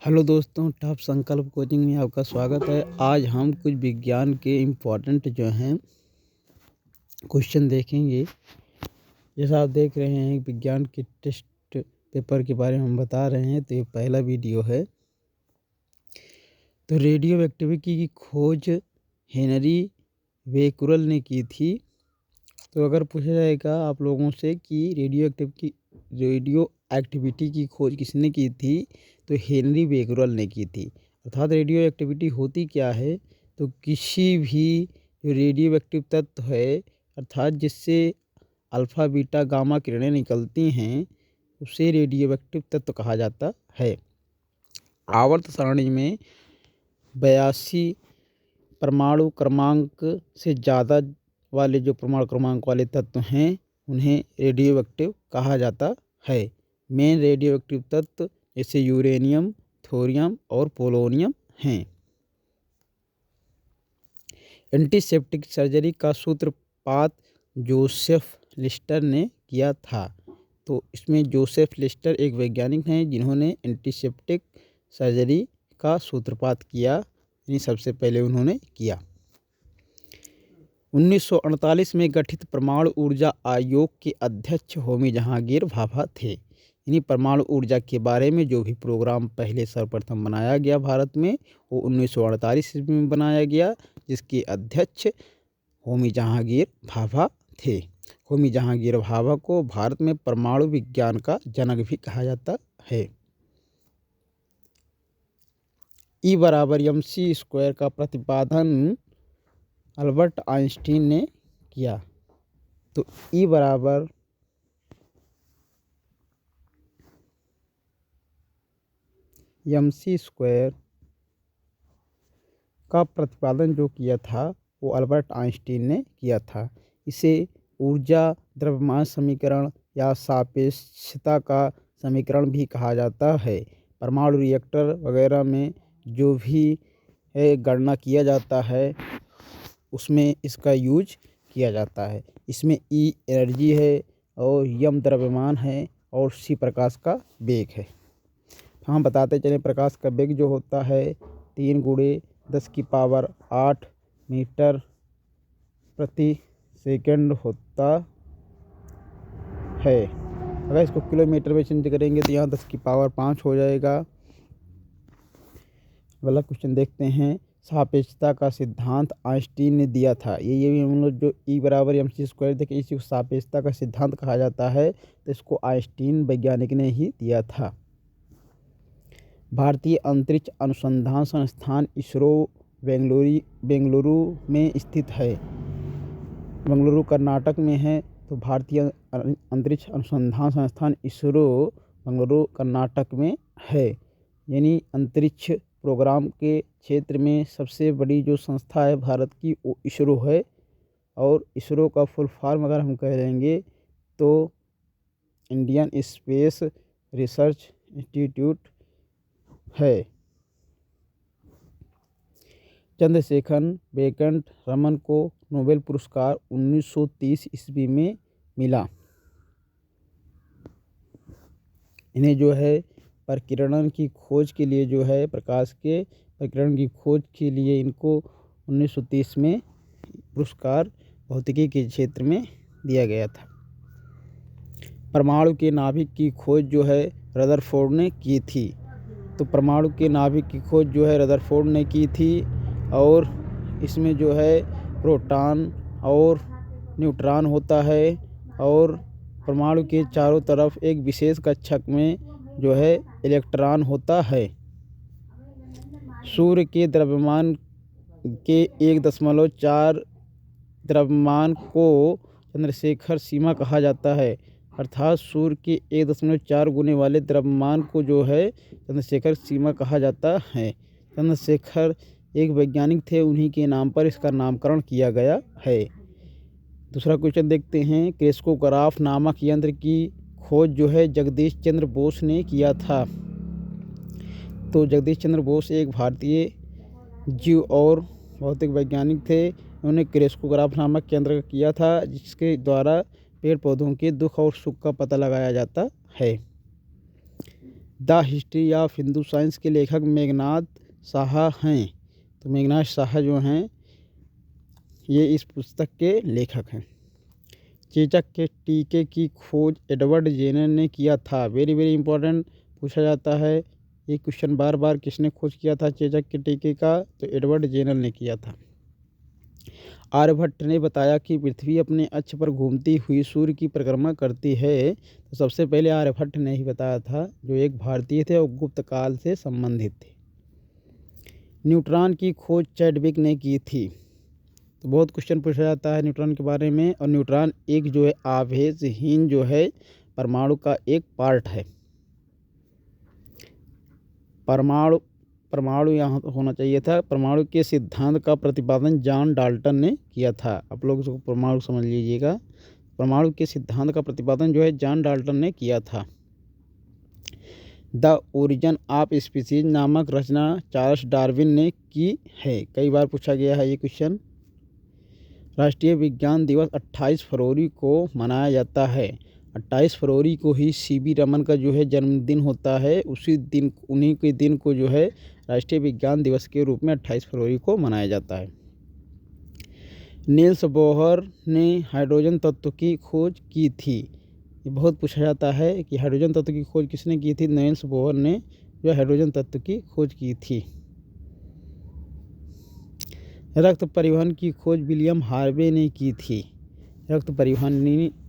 Hello दोस्तों, top संकल्प coaching में आपका स्वागत है। आज हम कुछ विज्ञान के इम्पोर्टेंट जो हैं क्वेश्चन देखेंगे। जैसा आप देख रहे हैं विज्ञान के टेस्ट पेपर के बारे में हम बता रहे हैं, तो ये पहला वीडियो है। तो रेडियो एक्टिविटी की खोज हेनरी बेकरल ने की थी। तो अगर पूछा जाएगा आप लोगों से कि रेडियो एक्टिविटी की खोज किसने की थी, तो हेनरी बेकरल ने की थी। अर्थात रेडियो एक्टिविटी होती क्या है, तो किसी भी जो रेडियो एक्टिव तत्व है, अर्थात जिससे अल्फ़ा बीटा गामा किरणें निकलती हैं, उसे रेडियो एक्टिव तत्व कहा जाता है। आवर्त सारणी में 82 परमाणु क्रमांक से ज़्यादा वाले जो परमाणु क्रमांक वाले तत्व हैं, उन्हें रेडियो एक्टिव कहा जाता है। मेन रेडियो एक्टिव तत्व जैसे यूरेनियम, थोरियम और पोलोनियम हैं। एंटीसेप्टिक सर्जरी का सूत्रपात जोसेफ लिस्टर ने किया था। तो इसमें जोसेफ लिस्टर एक वैज्ञानिक हैं जिन्होंने एंटीसेप्टिक सर्जरी का सूत्रपात किया, यानी सबसे पहले उन्होंने किया। 1948 में गठित परमाणु ऊर्जा आयोग के अध्यक्ष होमी जहांगीर भाभा थे। यानी परमाणु ऊर्जा के बारे में जो भी प्रोग्राम पहले सर्वप्रथम बनाया गया भारत में, वो 1948 में बनाया गया, जिसके अध्यक्ष होमी जहांगीर भाभा थे। होमी जहांगीर भाभा को भारत में परमाणु विज्ञान का जनक भी कहा जाता है। E=mc² का प्रतिपादन अल्बर्ट आइंस्टीन ने किया। तो E=mc² का प्रतिपादन जो किया था वो अल्बर्ट आइंस्टीन ने किया था। इसे ऊर्जा द्रव्यमान समीकरण या सापेक्षता का समीकरण भी कहा जाता है। परमाणु रिएक्टर वगैरह में जो भी गणना किया जाता है, उसमें इसका यूज किया जाता है। इसमें E एनर्जी है और m द्रव्यमान है और c प्रकाश का वेग है। हम बताते चलें, प्रकाश का वेग जो होता है 3 × 10⁸ मीटर प्रति सेकंड होता है। अगर इसको किलोमीटर में चेंज करेंगे तो यहाँ 10⁵ हो जाएगा। अगला क्वेश्चन देखते हैं। सापेक्षता का सिद्धांत आइंस्टीन ने दिया था। ये भी हम लोग जो E=mc² देखे, इसी को सापेक्षता का सिद्धांत कहा जाता है। तो इसको आइंस्टीन वैज्ञानिक ने ही दिया था। भारतीय अंतरिक्ष अनुसंधान संस्थान इसरो बेंगलुरु में स्थित है। बेंगलुरु कर्नाटक में है। तो भारतीय अंतरिक्ष अनुसंधान संस्थान इसरो बेंगलुरु कर्नाटक में है। यानी अंतरिक्ष प्रोग्राम के क्षेत्र में सबसे बड़ी जो संस्था है भारत की, वो इसरो है। और इसरो का फुल फॉर्म अगर हम कह लेंगे तो इंडियन स्पेस रिसर्च इंस्टीट्यूट है। चंद्रशेखर वेंकट रमन को नोबेल पुरस्कार 1930 ईस्वी में मिला। इन्हें जो है प्रकीर्णन की खोज के लिए, जो है प्रकाश के प्रकीर्णन की खोज के लिए, इनको 1930 में पुरस्कार भौतिकी के क्षेत्र में दिया गया था। परमाणु के नाभिक की खोज जो है रदरफोर्ड ने की थी। तो परमाणु के नाभिक की खोज जो है रदरफोर्ड ने की थी, और इसमें जो है प्रोटॉन और न्यूट्रॉन होता है, और परमाणु के चारों तरफ एक विशेष कक्षक में जो है इलेक्ट्रॉन होता है। सूर्य के द्रव्यमान के 1.4 द्रव्यमान को चंद्रशेखर सीमा कहा जाता है। अर्थात सूर्य के 1.4 गुने वाले द्रव्यमान को जो है चंद्रशेखर सीमा कहा जाता है। चंद्रशेखर एक वैज्ञानिक थे, उन्हीं के नाम पर इसका नामकरण किया गया है। दूसरा क्वेश्चन देखते हैं। क्रेस्कोग्राफ नामक यंत्र की खोज जो है जगदीश चंद्र बोस ने किया था। तो जगदीश चंद्र बोस एक भारतीय जीव और भौतिक वैज्ञानिक थे। उन्होंने क्रेस्कोग्राफ नामक यंत्र किया था, जिसके द्वारा पेड़ पौधों के दुख और सुख का पता लगाया जाता है। The history of Hindu science के लेखक मेघनाथ साहा हैं। तो मेघनाथ साहा जो हैं ये इस पुस्तक के लेखक हैं। चेचक के टीके की खोज एडवर्ड जेनर ने किया था। वेरी वेरी इंपॉर्टेंट पूछा जाता है ये क्वेश्चन बार बार, किसने खोज किया था चेचक के टीके का? तो एडवर्ड जेनर ने किया था। आर्यभट्ट ने बताया कि पृथ्वी अपने अक्ष पर घूमती हुई सूर्य की परिक्रमा करती है। तो सबसे पहले आर्यभट्ट ने ही बताया था, जो एक भारतीय थे और गुप्त काल से संबंधित थे। न्यूट्रॉन की खोज चैडविक ने की थी। तो बहुत क्वेश्चन पूछा जाता है न्यूट्रॉन के बारे में। और न्यूट्रॉन एक जो है आवेशहीन जो है परमाणु का एक पार्ट है। परमाणु यहाँ होना चाहिए था। परमाणु के सिद्धांत का प्रतिपादन जॉन डाल्टन ने किया था। आप लोग इसको परमाणु समझ लीजिएगा। परमाणु के सिद्धांत का प्रतिपादन जो है जॉन डाल्टन ने किया था। द ओरिजिन ऑफ स्पीसीज नामक रचना चार्ल्स डार्विन ने की है। कई बार पूछा गया है ये क्वेश्चन। राष्ट्रीय विज्ञान दिवस 28 फरवरी को मनाया जाता है। 28 फरवरी को ही सीवी रमन का जो है जन्मदिन होता है। उसी दिन, उन्हीं के दिन को जो है राष्ट्रीय विज्ञान दिवस के रूप में 28 फरवरी को मनाया जाता है। नील्स बोहर ने हाइड्रोजन तत्व की खोज की थी। ये बहुत पूछा जाता है कि हाइड्रोजन तत्व की खोज किसने की थी? नील्स बोहर ने जो हाइड्रोजन तत्व की खोज की थी। रक्त परिवहन की खोज विलियम हार्वे ने की थी। रक्त परिवहन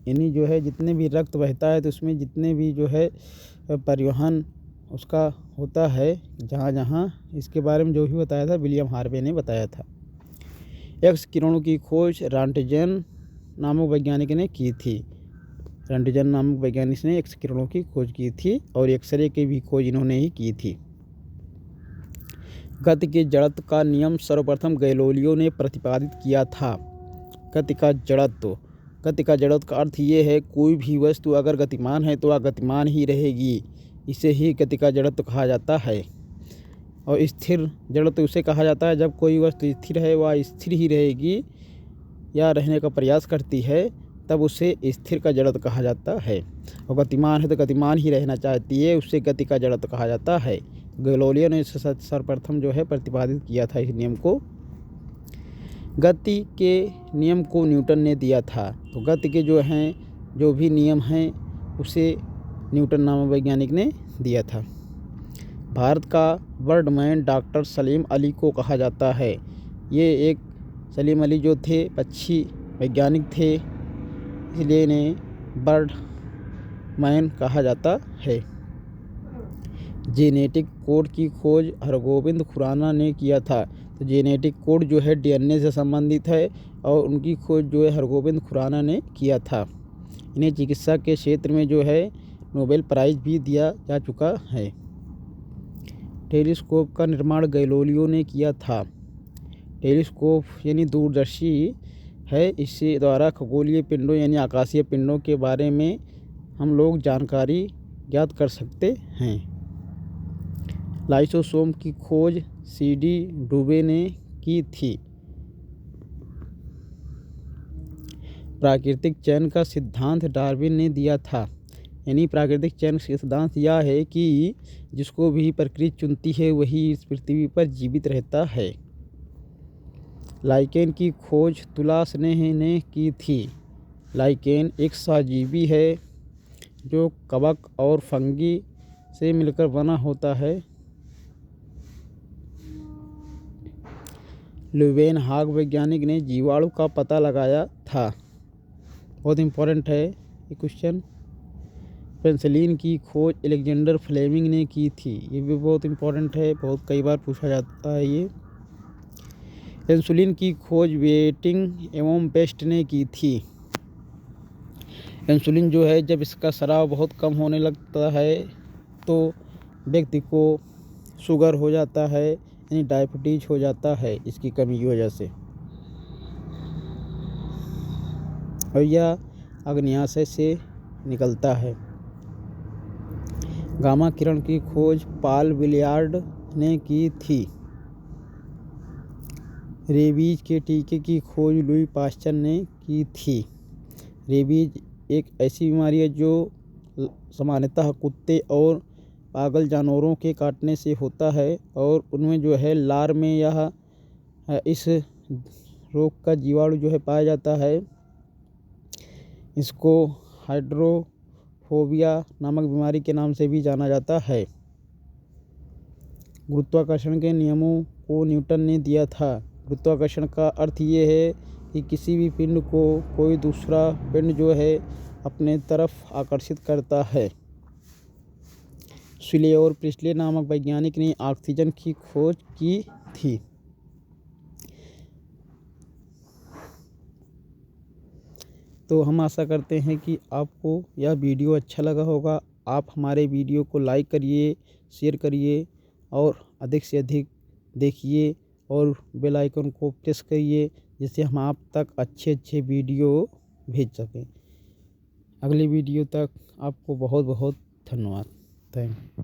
यानी जो है जितने भी रक्त बहता है तो उसमें जितने भी जो है परिवहन उसका होता है जहाँ जहाँ, इसके बारे में जो भी बताया था विलियम हार्वे ने बताया था। एक्स किरणों की खोज रॉन्टगेन नामक वैज्ञानिक ने की थी। रॉन्टगेन नामक वैज्ञानिक ने एक्स किरणों की खोज की थी और एक्सरे की भी खोज इन्होंने ही की थी। गति के जड़त्व का नियम सर्वप्रथम गैलीलियो ने प्रतिपादित किया था। गति का जड़त्व, गति का जड़त्व का अर्थ ये है कोई भी वस्तु अगर गतिमान है तो वह गतिमान ही रहेगी। इसे ही गति का जड़त्व कहा जाता है। और स्थिर जड़त्व उसे कहा जाता है जब कोई वस्तु स्थिर है, वह स्थिर ही रहेगी या रहने का प्रयास करती है, तब उसे स्थिर का जड़त्व कहा जाता है। और गतिमान है तो गतिमान ही रहना चाहती है, उसे गति का जड़त्व कहा जाता है। गैलीलियो ने सर्वप्रथम जो है प्रतिपादित किया था इस नियम को। गति के नियम को न्यूटन ने दिया था। तो गति के जो भी नियम हैं उसे न्यूटन नामक वैज्ञानिक ने दिया था। भारत का बर्डमैन डॉक्टर सलीम अली को कहा जाता है। ये एक सलीम अली जो थे पक्षी वैज्ञानिक थे, इसलिए इन्हें बर्डमैन कहा जाता है। जेनेटिक कोड की खोज हरगोविंद खुराना ने किया था। तो जेनेटिक कोड जो है डीएनए से संबंधित है और उनकी खोज जो है हरगोविंद खुराना ने किया था। इन्हें चिकित्सा के क्षेत्र में जो है नोबेल प्राइज़ भी दिया जा चुका है। टेलीस्कोप का निर्माण गैलीलियो ने किया था। टेलीस्कोप यानी दूरदर्शी है, इससे द्वारा खगोलीय पिंडों यानी आकाशीय पिंडों के बारे में हम लोग जानकारी ज्ञात कर सकते हैं। लाइसोसोम की खोज सीडी डुबे ने की थी। प्राकृतिक चयन का सिद्धांत डार्विन ने दिया था। यानी प्राकृतिक चयन का सिद्धांत यह है कि जिसको भी प्रकृति चुनती है वही इस पृथ्वी पर जीवित रहता है। लाइकेन की खोज तुला स्नेह ने की थी। लाइकेन एक सहजीवी है जो कवक और फंगी से मिलकर बना होता है। ल्यूवेनहॉग वैज्ञानिक ने जीवाणु का पता लगाया था। बहुत इम्पोर्टेंट है ये क्वेश्चन। पेंसिलिन की खोज अलेक्जेंडर फ्लेमिंग ने की थी। ये भी बहुत इम्पोर्टेंट है, बहुत कई बार पूछा जाता है ये। इंसुलिन की खोज वेटिंग एवं बेस्ट ने की थी। इंसुलिन जो है जब इसका स्राव बहुत कम होने लगता है तो व्यक्ति को शुगर हो जाता है, यानी डायबिटीज हो जाता है इसकी कमी की वजह से। और यह अग्न्याशय से निकलता है। गामा किरण की खोज पॉल विलियर्ड ने की थी। रेबीज के टीके की खोज लुई पास्चर ने की थी। रेबीज एक ऐसी बीमारी है जो सामान्यतः कुत्ते और पागल जानवरों के काटने से होता है और उनमें जो है लार में यह इस रोग का जीवाणु जो है पाया जाता है। इसको हाइड्रोफोबिया नामक बीमारी के नाम से भी जाना जाता है। गुरुत्वाकर्षण के नियमों को न्यूटन ने दिया था। गुरुत्वाकर्षण का अर्थ ये है कि किसी भी पिंड को कोई दूसरा पिंड जो है अपने तरफ आकर्षित करता है। शिले और प्रिस्टले नामक वैज्ञानिक ने ऑक्सीजन की खोज की थी। तो हम आशा करते हैं कि आपको यह वीडियो अच्छा लगा होगा। आप हमारे वीडियो को लाइक करिए, शेयर करिए और अधिक से अधिक देखिए और बेल आइकन को प्रेस करिए, जिससे हम आप तक अच्छे वीडियो भेज सकें। अगली वीडियो तक आपको बहुत बहुत धन्यवाद। Thank you.